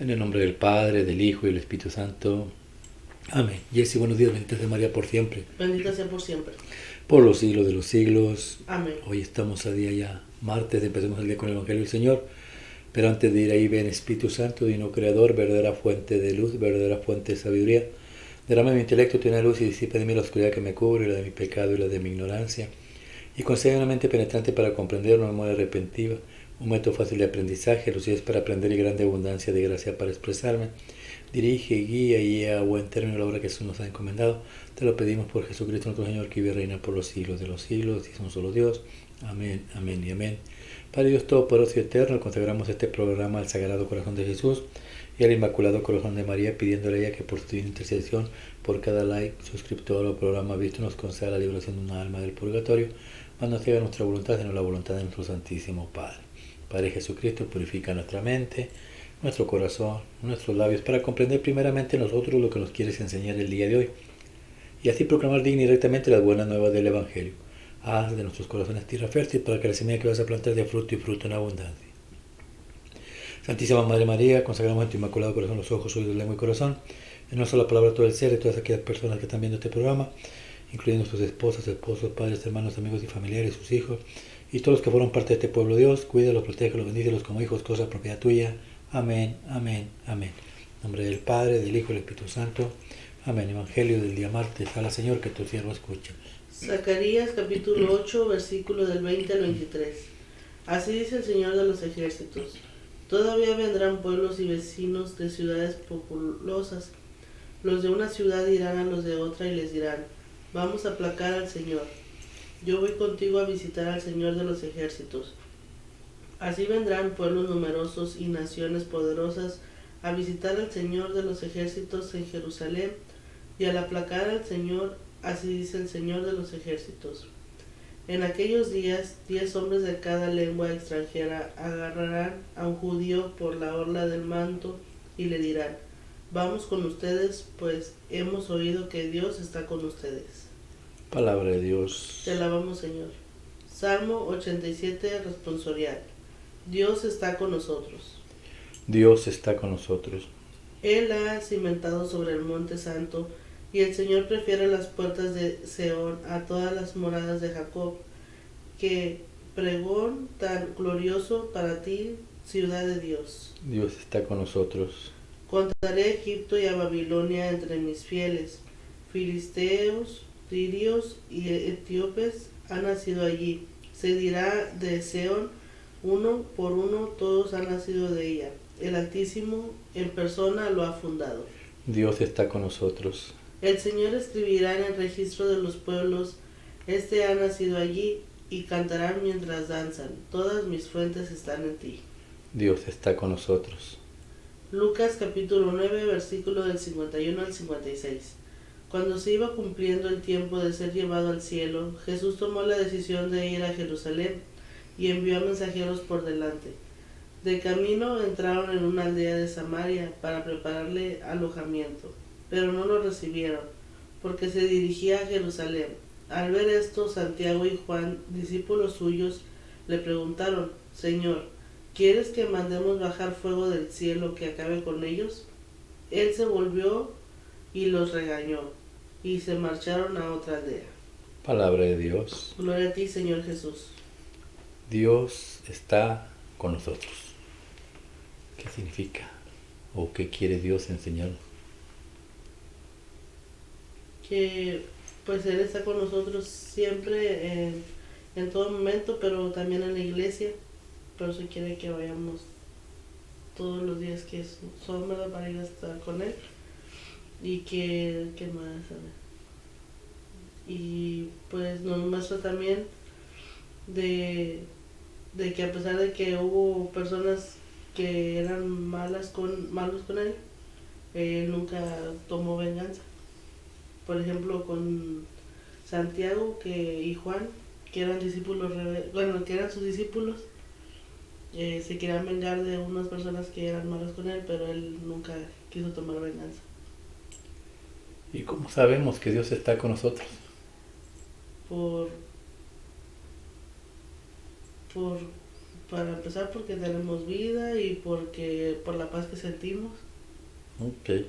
En el nombre del Padre, del Hijo y del Espíritu Santo. Amén. Jessy, buenos días, bendita sea María por siempre. Bendita sea por siempre. Por los siglos de los siglos. Amén. Hoy estamos a día ya martes, empecemos el día con el Evangelio del Señor. Pero antes de ir ahí, ven Espíritu Santo, Divino Creador, verdadera fuente de luz, verdadera fuente de sabiduría. Derrama mi intelecto, tiene luz y disipa de mí la oscuridad que me cubre, la de mi pecado y la de mi ignorancia. Y concede una mente penetrante para comprender, una memoria repentiva, un método fácil de aprendizaje, lucidez para aprender y grande abundancia de gracia para expresarme. Dirige, guía y lleva a buen término la obra que Jesús nos ha encomendado. Te lo pedimos por Jesucristo nuestro Señor, que vive y reina por los siglos de los siglos, y es un solo Dios. Amén, amén y amén. Padre Dios Todopoderoso y Eterno, consagramos este programa al Sagrado Corazón de Jesús y al Inmaculado Corazón de María, pidiéndole a ella que por su intercesión, por cada like, suscriptor o programa visto, nos conceda la liberación de una alma del purgatorio, mas no sea nuestra voluntad, sino la voluntad de nuestro Santísimo Padre. Padre Jesucristo, purifica nuestra mente, nuestro corazón, nuestros labios, para comprender primeramente nosotros lo que nos quieres enseñar el día de hoy, y así proclamar digna y rectamente las buenas nuevas del Evangelio. Haz de nuestros corazones tierra fértil para que la semilla que vas a plantar dé fruto y fruto en abundancia. Santísima Madre María, consagramos en tu Inmaculado Corazón los ojos, oídos, lengua y corazón, en una sola palabra todo el ser, de todas aquellas personas que están viendo este programa, incluyendo sus esposas, esposos, padres, hermanos, amigos y familiares, sus hijos, y todos los que fueron parte de este pueblo. Dios, cuídalos, protégelos, bendícelos como hijos, cosa propiedad tuya. Amén, amén, amén. En nombre del Padre, del Hijo y del Espíritu Santo. Amén. Evangelio del día martes. Habla, Señor, que tu siervo escucha. Zacarías capítulo 8, versículo del 20 al 23. Así dice el Señor de los ejércitos. Todavía vendrán pueblos y vecinos de ciudades populosas. Los de una ciudad irán a los de otra y les dirán, vamos a aplacar al Señor. Yo voy contigo a visitar al Señor de los ejércitos. Así vendrán pueblos numerosos y naciones poderosas a visitar al Señor de los ejércitos en Jerusalén, y al aplacar al Señor, así dice el Señor de los ejércitos. En aquellos días, 10 hombres de cada lengua extranjera agarrarán a un judío por la orla del manto y le dirán, vamos con ustedes, pues hemos oído que Dios está con ustedes. Palabra de Dios. Te alabamos, Señor. Salmo 87, responsorial. Dios está con nosotros. Dios está con nosotros. Él ha cimentado sobre el monte santo, y el Señor prefiere las puertas de Seón a todas las moradas de Jacob. Qué pregón tan glorioso para ti, ciudad de Dios. Dios está con nosotros. Contaré a Egipto y a Babilonia entre mis fieles. Filisteos, tirios y etíopes han nacido allí. Se dirá de Seón, uno por uno todos han nacido de ella. El Altísimo en persona lo ha fundado. Dios está con nosotros. El Señor escribirá en el registro de los pueblos, este ha nacido allí, y cantarán mientras danzan, todas mis fuentes están en ti. Dios está con nosotros. Lucas capítulo 9, versículo del 51 al 56. Cuando se iba cumpliendo el tiempo de ser llevado al cielo, Jesús tomó la decisión de ir a Jerusalén y envió a mensajeros por delante. De camino entraron en una aldea de Samaria para prepararle alojamiento, pero no lo recibieron, porque se dirigía a Jerusalén. Al ver esto, Santiago y Juan, discípulos suyos, le preguntaron, Señor, ¿quieres que mandemos bajar fuego del cielo que acabe con ellos? Él se volvió y los regañó, y se marcharon a otra aldea. Palabra de Dios. Gloria a ti, Señor Jesús. Dios está con nosotros. ¿Qué significa? ¿O qué quiere Dios enseñarnos? Que pues Él está con nosotros siempre, en todo momento, pero también en la iglesia. Por eso quiere que vayamos todos los días que son, ¿verdad?, para ir a estar con Él. Y que más, a ver. Y pues nos muestra también de que a pesar de que hubo personas que eran malos con Él, Él nunca tomó venganza. Por ejemplo, con Santiago y Juan, que eran discípulos, que eran sus discípulos, se querían vengar de unas personas que eran malas con Él, pero Él nunca quiso tomar venganza. ¿Y cómo sabemos que Dios está con nosotros? Para empezar, porque tenemos vida y porque por la paz que sentimos. Ok.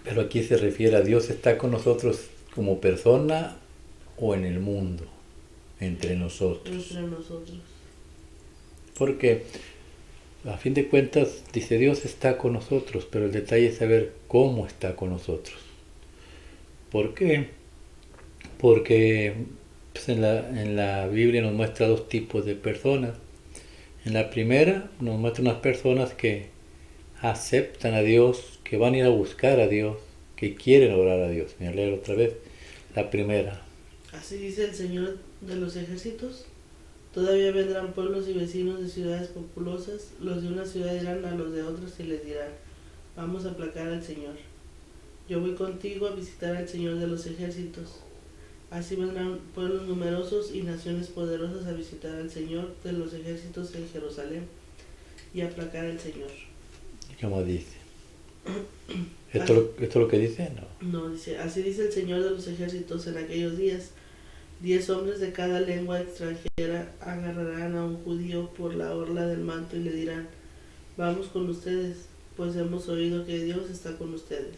Pero aquí se refiere a Dios está con nosotros como persona o en el mundo, entre nosotros. Entre nosotros. Porque a fin de cuentas dice Dios está con nosotros, pero el detalle es saber cómo está con nosotros. ¿Por qué? Porque pues, en la Biblia nos muestra dos tipos de personas. En la primera nos muestra unas personas que aceptan a Dios, que van a ir a buscar a Dios, que quieren orar a Dios. Me leo otra vez. La primera. Así dice el Señor de los ejércitos. Todavía vendrán pueblos y vecinos de ciudades populosas. Los de una ciudad dirán a los de otras y les dirán, vamos a aplacar al Señor. Yo voy contigo a visitar al Señor de los ejércitos. Así vendrán pueblos numerosos y naciones poderosas a visitar al Señor de los ejércitos en Jerusalén y a aplacar al Señor. ¿Cómo dice? ¿Esto es lo que dice? No. No, dice, así dice el Señor de los ejércitos en aquellos días. 10 hombres de cada lengua extranjera agarrarán a un judío por la orla del manto y le dirán, vamos con ustedes, pues hemos oído que Dios está con ustedes.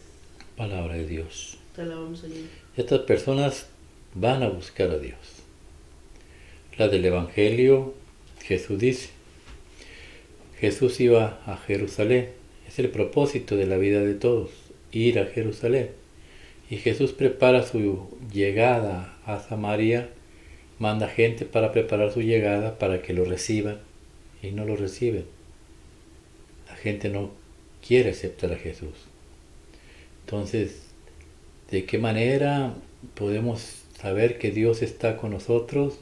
Palabra de Dios. Te alabamos, Señor. Estas personas van a buscar a Dios. La del Evangelio, Jesús dice, Jesús iba a Jerusalén. Es el propósito de la vida de todos, ir a Jerusalén. Y Jesús prepara su llegada a Samaria, manda gente para preparar su llegada para que lo reciban y no lo reciben. La gente no quiere aceptar a Jesús. Entonces, ¿de qué manera podemos saber que Dios está con nosotros?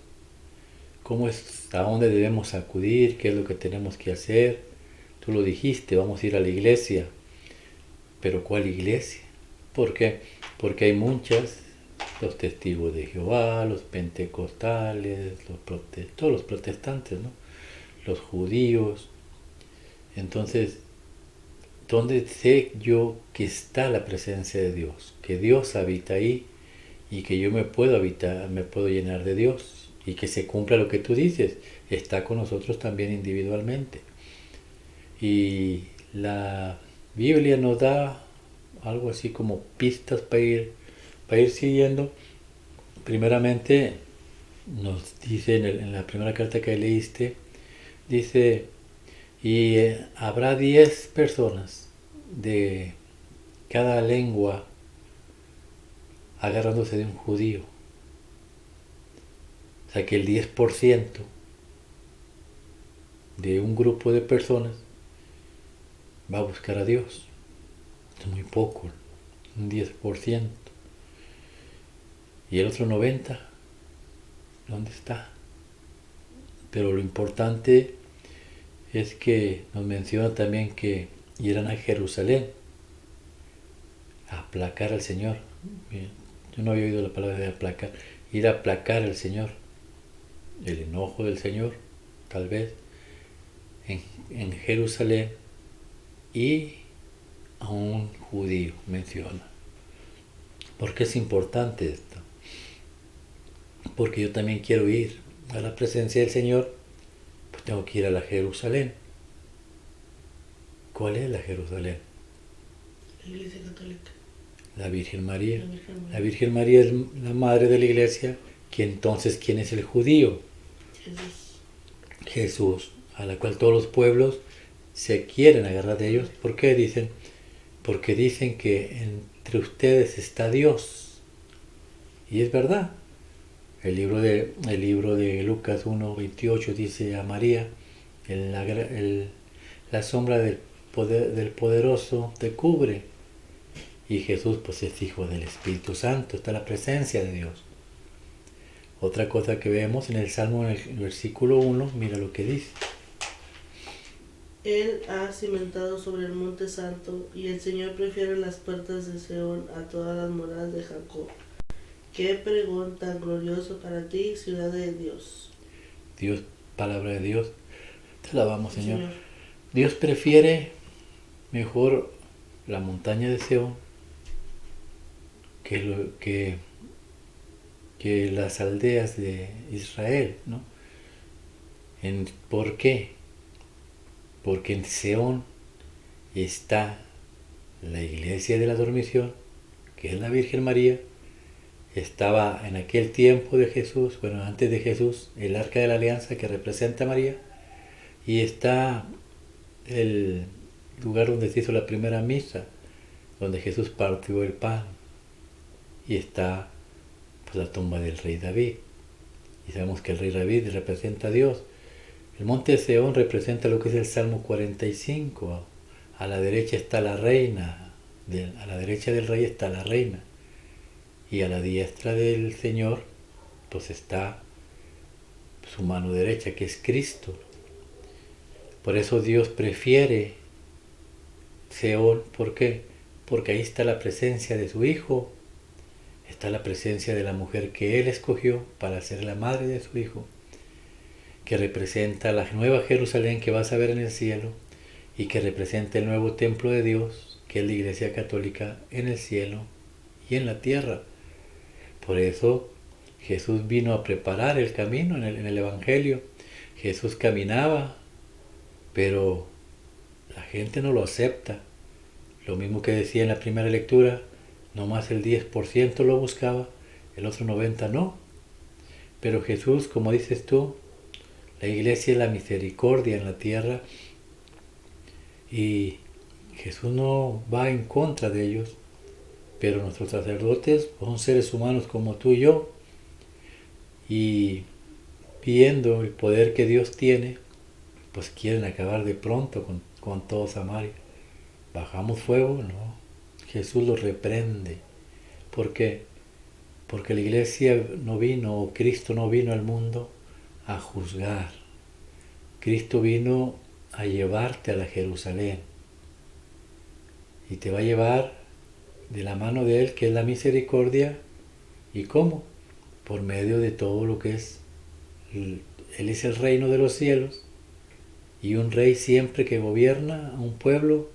¿Cómo es, a dónde debemos acudir? ¿Qué es lo que tenemos que hacer? Tú lo dijiste, vamos a ir a la iglesia. ¿Pero cuál iglesia? ¿Por qué? Porque hay muchas, los testigos de Jehová, los pentecostales, todos los protestantes, ¿no? Los judíos. Entonces, ¿dónde sé yo que está la presencia de Dios? Que Dios habita ahí y que yo me puedo habitar, me puedo llenar de Dios y que se cumpla lo que tú dices, está con nosotros también individualmente. Y la Biblia nos da algo así como pistas para ir siguiendo. Primeramente nos dice en la primera carta que leíste, dice, y habrá 10 personas de cada lengua agarrándose de un judío. O sea que el 10% de un grupo de personas va a buscar a Dios. Es muy poco, un 10%. Y el otro 90%, ¿dónde está? Pero lo importante es que nos menciona también que irán a Jerusalén a aplacar al Señor. Yo no había oído la palabra de aplacar. Ir a aplacar al Señor. El enojo del Señor, tal vez, en Jerusalén, y a un judío menciona. ¿Por qué es importante esto? Porque yo también quiero ir a la presencia del Señor, pues tengo que ir a la Jerusalén. ¿Cuál es la Jerusalén? La Iglesia Católica. La Virgen María. La Virgen María. La Virgen María es la madre de la iglesia, que entonces, ¿quién es el judío? Jesús. Jesús, a la cual todos los pueblos se quieren agarrar de ellos. ¿Por qué dicen? Porque dicen que entre ustedes está Dios. Y es verdad. El libro de Lucas 1:28 dice a María, la sombra del poderoso te cubre. Y Jesús pues es hijo del Espíritu Santo, está la presencia de Dios. Otra cosa que vemos en el Salmo, en el versículo 1, mira lo que dice. Él ha cimentado sobre el monte santo, y el Señor prefiere las puertas de Seón a todas las moradas de Jacob. Qué pregón tan glorioso para ti, ciudad de Dios. Dios, palabra de Dios, te alabamos, Señor. Dios prefiere mejor la montaña de Seón que las aldeas de Israel, ¿no? ¿Por qué? Porque en Seón está la iglesia de la dormición, que es la Virgen María. Estaba en aquel tiempo de Jesús, bueno, antes de Jesús, el Arca de la Alianza que representa a María. Y está el lugar donde se hizo la primera misa, donde Jesús partió el pan. Y está pues, la tumba del rey David. Y sabemos que el rey David representa a Dios. El monte de Seón representa lo que es el Salmo 45. A la derecha está la reina, a la derecha del rey está la reina. Y a la diestra del Señor pues está su mano derecha, que es Cristo. Por eso Dios prefiere Seón. ¿Por qué? Porque ahí está la presencia de su Hijo. Está la presencia de la mujer que Él escogió para ser la madre de su Hijo, que representa la nueva Jerusalén que vas a ver en el cielo y que representa el nuevo templo de Dios, que es la Iglesia Católica en el cielo y en la tierra. Por eso Jesús vino a preparar el camino en el Evangelio. Jesús caminaba, pero la gente no lo acepta. Lo mismo que decía en la primera lectura, nomás el 10% lo buscaba, el otro 90% no. Pero Jesús, como dices tú, la iglesia es la misericordia en la tierra y Jesús no va en contra de ellos, pero nuestros sacerdotes son seres humanos como tú y yo, y viendo el poder que Dios tiene, pues quieren acabar de pronto con todo Samaria. ¿Bajamos fuego? No. Jesús los reprende. ¿Por qué? Porque la iglesia no vino, o Cristo no vino al mundo a juzgar. Cristo vino a llevarte a la Jerusalén. Y te va a llevar de la mano de Él, que es la misericordia. ¿Y cómo? Por medio de todo lo que es. Él es el reino de los cielos. Y un rey siempre que gobierna a un pueblo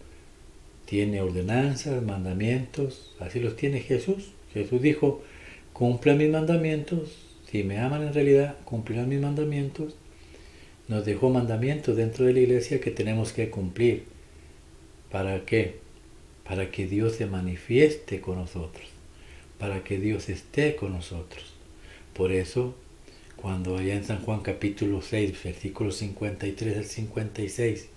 tiene ordenanzas, mandamientos. Así los tiene Jesús. Jesús dijo, cumplan mis mandamientos. Si me aman en realidad, cumplirán mis mandamientos. Nos dejó mandamientos dentro de la iglesia que tenemos que cumplir. ¿Para qué? Para que Dios se manifieste con nosotros. Para que Dios esté con nosotros. Por eso, cuando allá en San Juan capítulo 6, versículos 53 al 56,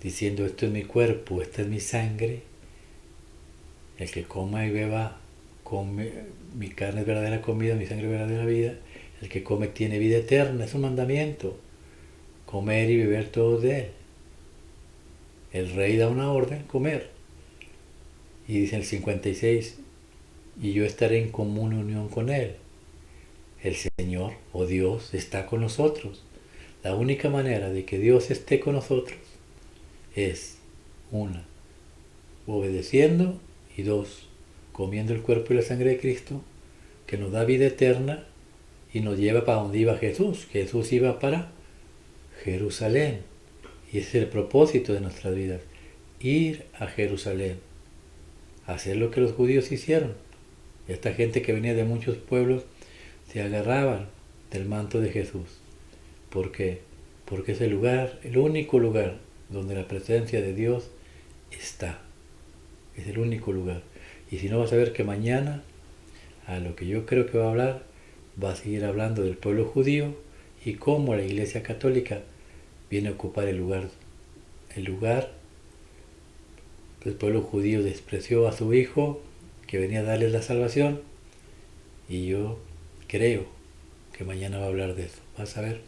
diciendo esto es mi cuerpo, esta es mi sangre, el que coma y beba, mi carne es verdadera comida, mi sangre es verdadera vida, el que come tiene vida eterna, es un mandamiento, comer y beber todos de él. El rey da una orden, comer, y dice el 56, y yo estaré en común unión con él. El Señor o Dios está con nosotros. La única manera de que Dios esté con nosotros es, una, obedeciendo, y dos, comiendo el cuerpo y la sangre de Cristo, que nos da vida eterna y nos lleva para donde iba Jesús. Jesús iba para Jerusalén. Y ese es el propósito de nuestras vidas, ir a Jerusalén, hacer lo que los judíos hicieron. Esta gente que venía de muchos pueblos se agarraban del manto de Jesús. ¿Por qué? Porque es el lugar, el único lugar donde la presencia de Dios está. Es el único lugar. Y si no, vas a ver que mañana, a lo que yo creo que va a hablar, va a seguir hablando del pueblo judío y cómo la Iglesia Católica viene a ocupar el lugar. El pueblo judío despreció a su hijo que venía a darles la salvación, y yo creo que mañana va a hablar de eso. Vas a ver,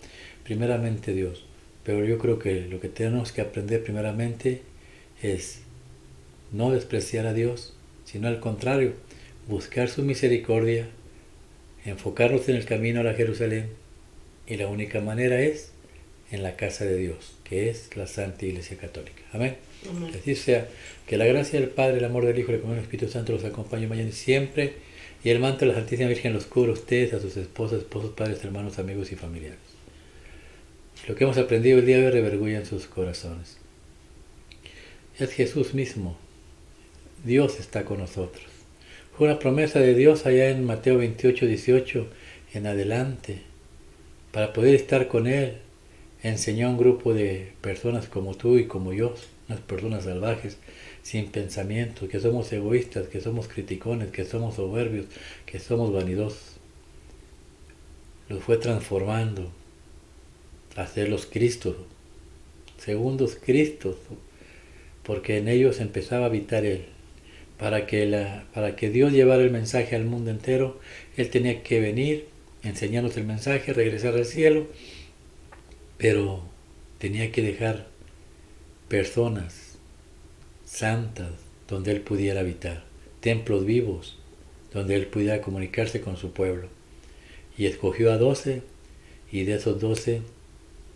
primeramente Dios. Pero yo creo que lo que tenemos que aprender primeramente es no despreciar a Dios, sino al contrario, buscar su misericordia, enfocarnos en el camino a la Jerusalén, y la única manera es en la casa de Dios, que es la Santa Iglesia Católica. Amén. Amén. Que así sea. Que la gracia del Padre, el amor del Hijo y el comunión del Espíritu Santo los acompañe mañana y siempre. Y el manto de la Santísima Virgen los cubra a ustedes, a sus esposas, esposos, padres, hermanos, amigos y familiares. Lo que hemos aprendido el día de hoy revergüenza en sus corazones. Es Jesús mismo. Dios está con nosotros. Fue una promesa de Dios allá en Mateo 28, 18 en adelante, para poder estar con Él enseñó a un grupo de personas como tú y como yo, unas personas salvajes, sin pensamiento, que somos egoístas, que somos criticones, que somos soberbios, que somos vanidosos. Los fue transformando a hacerlos Cristos, segundos Cristos, porque en ellos empezaba a habitar Él. Para que Dios llevara el mensaje al mundo entero, Él tenía que venir, enseñarnos el mensaje, regresar al cielo, pero tenía que dejar personas santas donde Él pudiera habitar, templos vivos donde Él pudiera comunicarse con su pueblo. Y escogió a 12, y de esos 12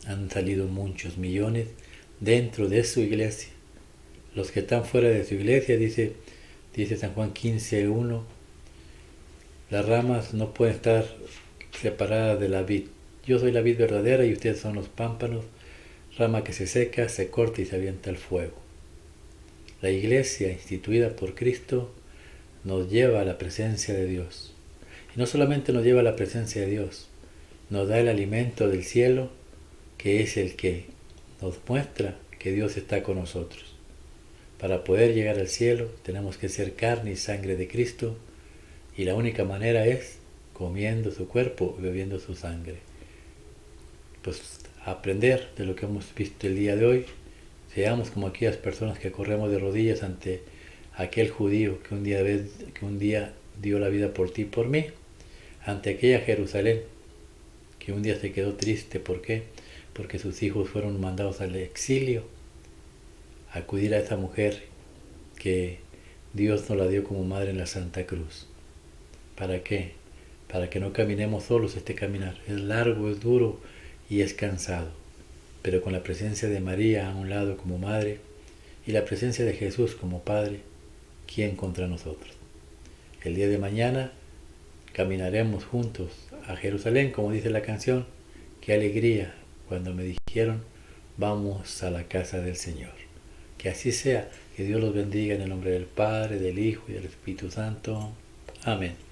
han salido muchos millones dentro de su iglesia. Los que están fuera de su iglesia, dice San Juan 15:1, las ramas no pueden estar separadas de la vid. Yo soy la vid verdadera y ustedes son los pámpanos, rama que se seca, se corta y se avienta al fuego. La iglesia instituida por Cristo nos lleva a la presencia de Dios. Y no solamente nos lleva a la presencia de Dios, nos da el alimento del cielo, que es el que nos muestra que Dios está con nosotros. Para poder llegar al cielo tenemos que ser carne y sangre de Cristo, y la única manera es comiendo su cuerpo y bebiendo su sangre. Pues aprender de lo que hemos visto el día de hoy, seamos como aquellas personas que corremos de rodillas ante aquel judío que un día dio la vida por ti y por mí, ante aquella Jerusalén que un día se quedó triste. ¿Por qué? Porque sus hijos fueron mandados al exilio. Acudir a esa mujer que Dios nos la dio como madre en la Santa Cruz. ¿Para qué? Para que no caminemos solos este caminar. Es largo, es duro y es cansado. Pero con la presencia de María a un lado como madre y la presencia de Jesús como Padre, ¿quién contra nosotros? El día de mañana caminaremos juntos a Jerusalén, como dice la canción. Qué alegría cuando me dijeron, vamos a la casa del Señor. Que así sea, que Dios los bendiga en el nombre del Padre, del Hijo y del Espíritu Santo. Amén.